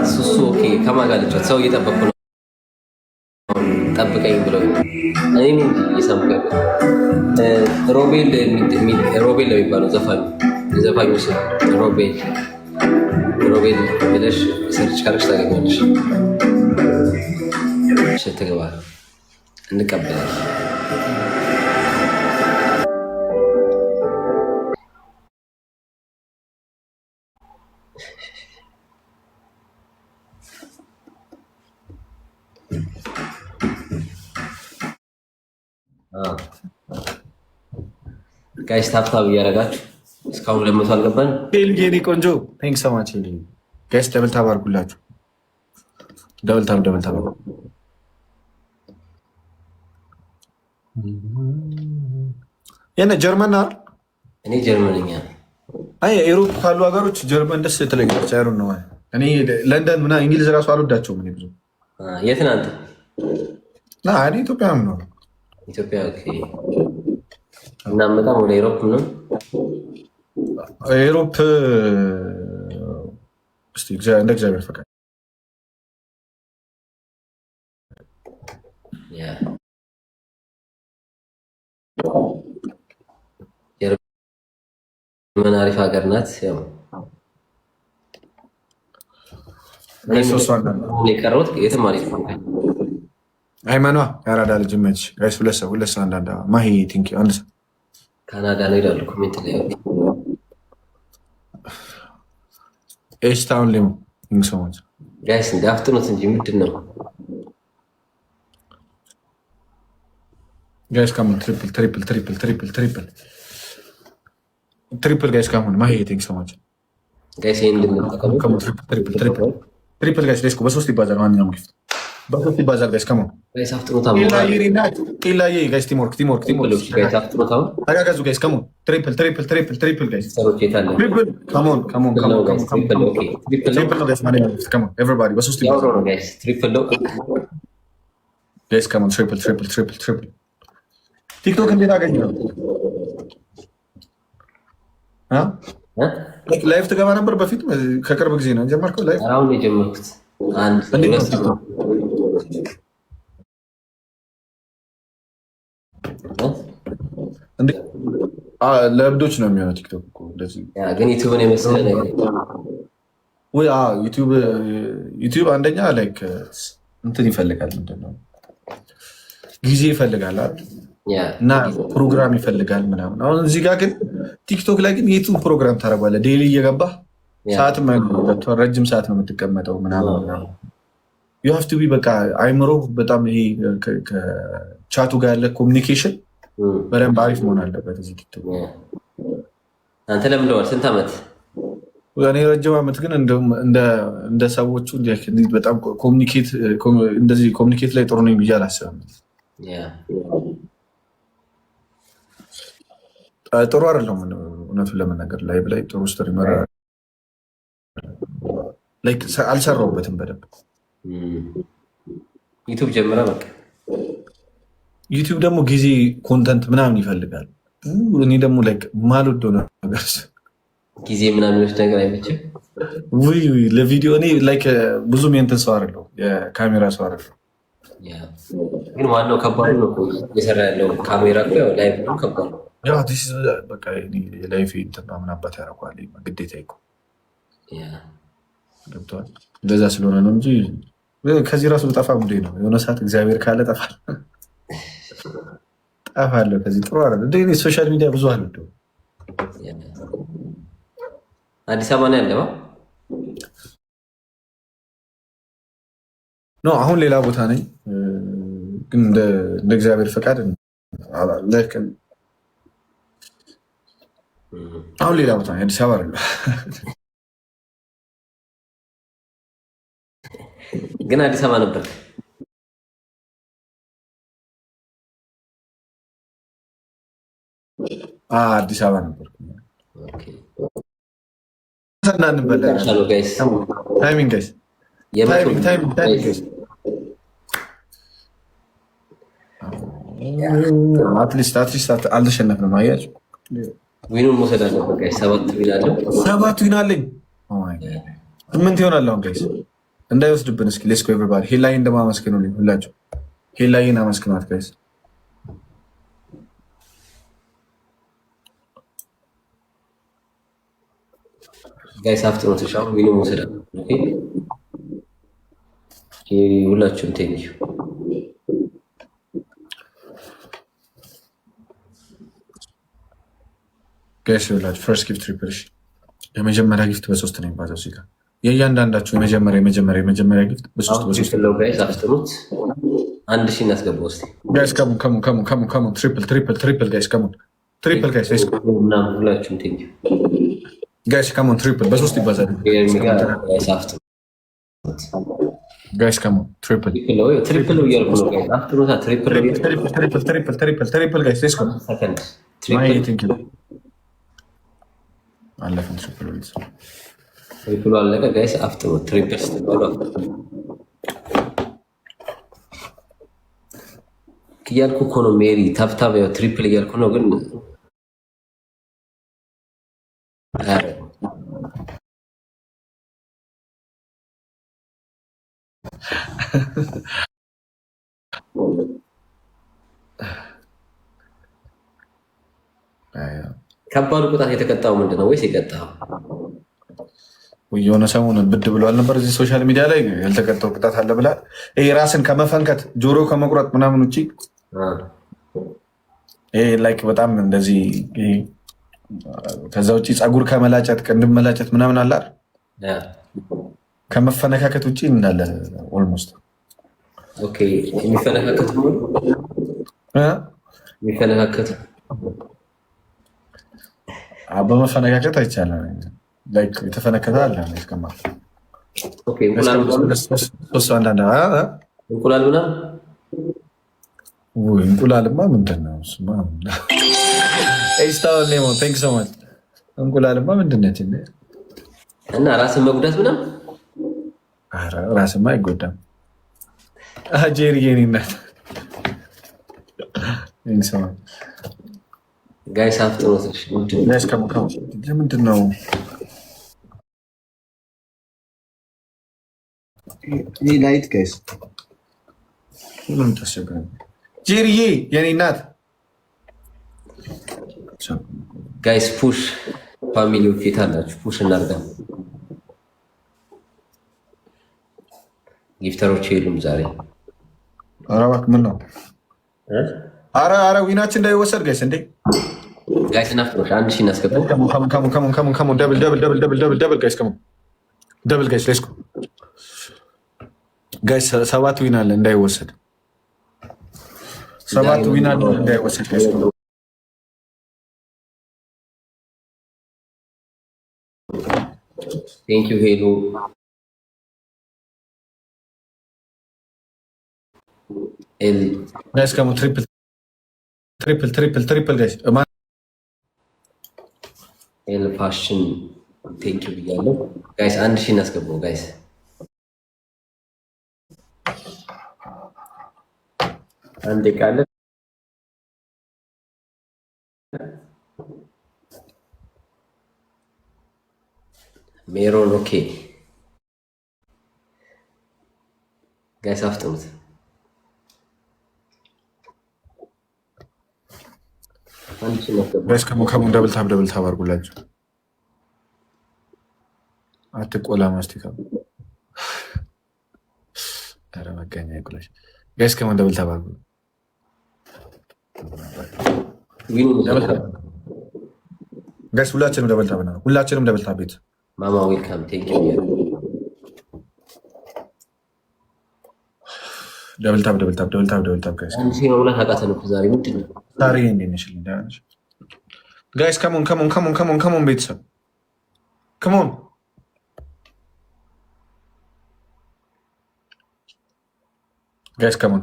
ሱሱ ኦኬ ከማን ጋር ልጫወት? ሰው እየጠበኩ ነው። ጠብቀኝ ብለው እኔ ምን እየሰማሁ ሮቤል ነው የሚባለው ዘፋኙ ስም ሮቤል ብለሽ ሰርች ካለሽ ታገኛለሽ። ትገባ እንቀበላለን። ጋይስ ታፕታፕ እያደረጋችሁ እስካሁን 200 አልገባን። ቴልጌኒ ቆንጆ ቴንክ ሶ ማች ጋይስ። ደብል ታፕ አድርጉላችሁ። ደብል ታፕ የነ ጀርመን አይደል? እኔ ጀርመንኛ። አይ ኤሮፕ ካሉ ሀገሮች ጀርመን ደስ ትለኛለች። አይሩን ነው እኔ ለንደን ምናምን እንግሊዝ ራሱ አልወዳቸውም። እኔ ብዙ የት ነህ አንተ? እኔ ኢትዮጵያ ነው። ኢትዮጵያ ኦኬ። እና በጣም ወደ ኤሮፕ ነው። ኤሮፕ እስቲ እንደ እግዚአብሔር ፈቃድ ጀርመን አሪፍ ሀገር ናት። ያው የቀረውት የትም አሪፍ ነው። ሃይማኗ ያራዳ ልጅ መች ጋይስ ሁለት ሰው አንዳንድ ማሂ ቲንክ አንድ ሰው ካናዳ ነው ይላሉ ኮሜንት ላይ ኤስታውን ሊሙ ቲንክ ሶ ማች ጋይስ እንደ አፍጥኑት እንጂ ምንድን ነው ጋይስ ካሞን ትሪፕል ጋይስ ካሞን ማሂ ቲንክ ሶ ማች ጋይስ እንድንጠቀሙ ትሪፕል ጋይስ ሌስኮ በሶስት ይባዛል። ማንኛውም ጊፍት በሶስት ይባዛል ጋይስ ካሞን ጋይስ አፍጥኑት። ጤላዬ ጋይስ ቲምወርክ ጋይስ አፍጥኑት። አሁን አጋጋዙ ጋይስ ካሞን ትሪፕል ጋይስ ትሪፕል ካሞን ጋይስ ማንኛውም ጊፍት ካሞን ኤቨሪባዲ በሶስት ይባዛል ጋይስ ትሪፕል ነው ጋይስ ካሞን ትሪፕል ቲክቶክ እንዴት አገኘው? ላይፍ ትገባ ነበር በፊት? ከቅርብ ጊዜ ነው ጀመርከው ላይፍ? አሁን የጀመርኩት ለእብዶች ነው የሚሆነው ቲክቶክ እኮ እንደዚህ። ግን ዩቲዩብን የመሰለ ነገር ወይ? ዩቲዩብ አንደኛ ላይክ እንትን ይፈልጋል፣ ምንድን ነው ጊዜ ይፈልጋል አይደል? እና ፕሮግራም ይፈልጋል ምናምን። አሁን እዚህ ጋር ግን ቲክቶክ ላይ ግን የቱን ፕሮግራም ታደርጓለህ? ዴይሊ እየገባህ ሰዓት ረጅም ሰዓት ነው የምትቀመጠው ምናምን ዩ ሃቭ ቱ ቢ በቃ አይምሮ በጣም ይሄ ከቻቱ ጋር ያለ ኮሚኒኬሽን በደንብ አሪፍ መሆን አለበት እዚህ ቲክቶክ። አንተ ለምንደዋል? ስንት ዓመት? እኔ ረጅም ዓመት። ግን እንደ ሰዎቹ በጣም እንደዚህ ኮሚኒኬት ላይ ጥሩ ነኝ ብዬ አላስብም። ጥሩ አይደለም እውነቱን ለመናገር ላይቭ ላይ ጥሩ ስትሪመር አልሰራሁበትም በደንብ። ዩቲዩብ ጀምረ በቃ ዩቲዩብ ደግሞ ጊዜ ኮንተንት ምናምን ይፈልጋል። እኔ ደግሞ ማልወደው ነገር ጊዜ ምናምን ነገር አይመችም። ውይ ለቪዲዮ እኔ ብዙም የእንትን ሰው አይደለሁም፣ የካሜራ ሰው አይደለሁም። ግን ዋናው ከባድ ነው የሰራ ያለው ካሜራ ላይቭ ነው ከባድ ነው። በቃ የላይፍ እንትን ምን አባት ያደርገዋል ግዴታ እኮ ገብቶሃል። እንደዛ ስለሆነ ነው እንጂ ከዚህ ራሱ ጠፋ ሙዴ ነው። የሆነ ሰዓት እግዚአብሔር ካለ ጠፋለሁ ከዚህ። ጥሩ አለ እንደ ሶሻል ሚዲያ ብዙ አለ። አዲስ አበባ ነው ያለው ነው። አሁን ሌላ ቦታ ነኝ፣ ግን እንደ እግዚአብሔር ፈቃድ አሁን ሌላ ቦታ ነኝ። አዲስ አበባ አይደለም ግን አዲስ አበባ ነበር። አዲስ አበባ ነበር። ታይሚንግ ጋይስ አትሊስት አልተሸነፍንም። አያችሁ ዊኑን መውሰድ አለበት ጋይስ። 7 ዊን አለው። 7 ዊን አለኝ። 8 ይሆናል አሁን ጋይስ። እንዳይወስድብን እስኪ ሌትስ ጎ ኤቨሪባዲ ሄላይ እንደማመስገኑልኝ ሁላችሁ ሄላይን አመስግኗት ጋይስ። ጋይስ አፍጥሮ ተሻው ዊኑ ወሰደ። ኦኬ ሁላችሁም ቴንኪው ጋይስ። ሁላችሁ ፈርስት ጊፍት ትሪፕል የመጀመሪያ ጊፍት በ3 ነው የሚባለው እዚህ ጋር የእያንዳንዳችሁ የመጀመሪያ ጊፍት በ3 ነው ጋይስ። አፍጥሩት 1000 እናስገባው እስቲ ጋይስ። ከሙ ትሪፕል ጋይስ ከሙ ትሪፕል ጋይስ እና ሁላችሁም ቴንኪው ጋይስ ከሙ ትሪፕል በ3 ይባዛል ጋይስ። አፍጥሩት ጋይስ ከሙ ትሪፕል ነው እያልኩ ነው ጋይስ። አፍጥሩት ትሪፕል ጋይስ ሌትስ ጎ ሰከንድ ትሪፕል አለፈን ትሪፕል አለቀ ጋይስ። አፍጥሩት ትሪፕል ስትባሉ እያልኩ እኮ ነው ሜሪ ታብታብ ያው ትሪፕል እያልኩ ነው ግን ከባዱ ቅጣት የተቀጣው ምንድን ነው? ወይስ የቀጣው የሆነ ሰሞን ብድ ብሏል ነበር እዚህ ሶሻል ሚዲያ ላይ ያልተቀጣው ቅጣት አለ ብላል። ይሄ ራስን ከመፈንከት ጆሮ ከመቁረጥ ምናምን ውጭ ይሄ ላይክ በጣም እንደዚህ ከዛ ውጭ ፀጉር ከመላጨት ቅንድብ መላጨት ምናምን አለ ከመፈነካከት ውጭ እንዳለ ኦልሞስት ኦኬ። የሚፈነካከቱ በመፈነካከት አይቻልም። የተፈነከተ አለ እስከማ እንቁላል ምናምን እንቁላልማ ምንድን ነው? እንቁላልማ ምንድን ነች? እና ራስን መጉዳት ምናምን ራስማ አይጎዳም። ጄሪ የኔ እናት ጋይስ አፍጥሮት ምንድን ነው? ላይት ጋይስ ጄሪዬ የኔ እናት ጋይስ ፑሽ ፋሚሊዎች የት አላችሁ? ፑሽ እናድርጋ። ጊፍተሮች የሉም ዛሬ። ኧረ እባክህ ምን ነው? ኧረ ዊናችን እንዳይወሰድ ጋይስ። እንዴ ጋይስ እናፍጥሮሽ 1000 እናስገባው። ደብል ጋይስ ደብል ጋይስ ሌትስ ጎ ጋይስ። 7 ዊን አለ እንዳይወሰድ። 7 ዊን አለ እንዳይወሰድ ጋይስ። ቴንክ ዩ ሄሎ ኤል ጋይስ ከሙ ትሪፕል ጋይስ ኤል ፋሽን ቴንክ ዩ ብያለሁ ጋይስ። 1000 እናስገባው ጋይስ። አንዴ ቃል ሜሮን ኦኬ ጋይስ አፍጥሩት። ጋይስ ከሙ ደብል ታብ አድርጉላችሁ። አትቆላ ማስቲካ ኧረ መገኛ ይቁላሽ ጋይስ ከሙ ደብል ታብ አድርጉ። ጋይስ ሁላችንም ደብል ታብ ነው። ሁላችንም ደብል ታብ ቤት ማማ ዌልካም ቴንክ ዩ ደብል ታብ ጋይስ። አንቺ ነው ብላ ታውቃተን እኮ ዛሬ ምንድን ነው ዛሬ እንዴት ነሽ? ጋይስ ከሞን ቤተሰብ ከሞን ጋይስ ከሞን